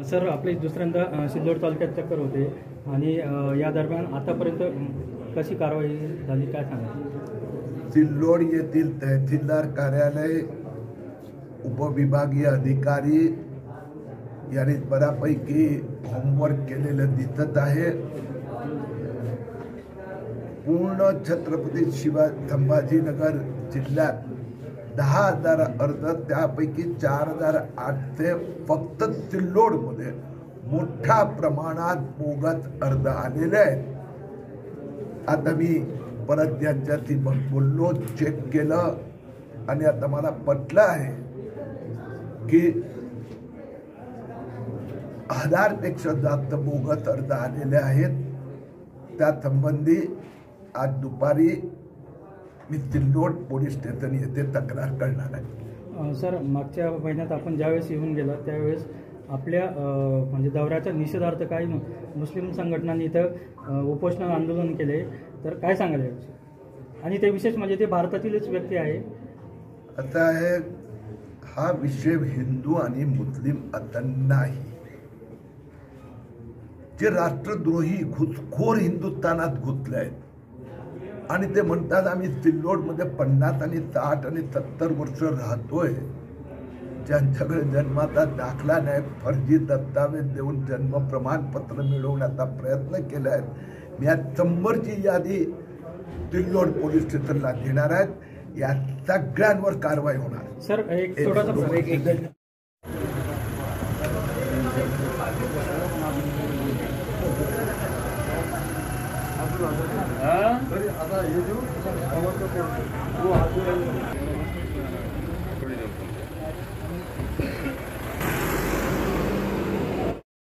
Sir, आपली दुसऱ्यांदा सिल्लोड तालुक्यात चक्कर होते आणि या दरम्यान आतापर्यंत कशी कारवाई झाली काय सांगा? सिल्लोड येथील तहसीलदार कार्यालय उपविभागीय अधिकारी यांनी बऱ्यापैकी होमवर्क केलेलं दिसत आहे. पूर्ण छत्रपती संभाजीनगर जिल्ह्यात 10,000 अर्ज, त्यापैकी 4,800 फक्त सिल्लोडमध्ये मोठ्या प्रमाणात बोगस अर्ज आलेले आहेत. आता मी परत यांच्याशी बोललो, चेक केलं आणि आता मला पटलं आहे की 1000पेक्षा जास्त बोगस अर्ज आलेले आहेत. त्या संबंधी आज दुपारी मी सिल्लोड पोलीस स्टेशन येथे तक्रार करणार आहे. सर, मागच्या महिन्यात आपण ज्यावेळेस येऊन गेला त्यावेळेस आपल्या म्हणजे दौऱ्याच्या निषेधार्थ काही मुस्लिम संघटनांनी इथं उपोषण आंदोलन केले, तर काय सांगाल? आणि ते विशेष म्हणजे ते भारतातीलच व्यक्ती आहे. आता आहे, हा विषय हिंदू आणि मुस्लिम आता नाही. जे राष्ट्रद्रोही घुसखोर हिंदुस्थानात घुसले आहेत आणि ते म्हणतात आम्ही सिल्लोडमध्ये 50 आणि 60 आणि 70 वर्ष राहतोय. ज्यांच्याकडे जन्माचा दाखला नाही, फर्जी दस्तावेज देऊन जन्म प्रमाणपत्र मिळवण्याचा प्रयत्न केला आहे. मी आज 100ची यादी सिल्लोड पोलीस स्टेशनला देणार आहेत. या सगळ्यांवर कारवाई होणार. सर, एक छोटासा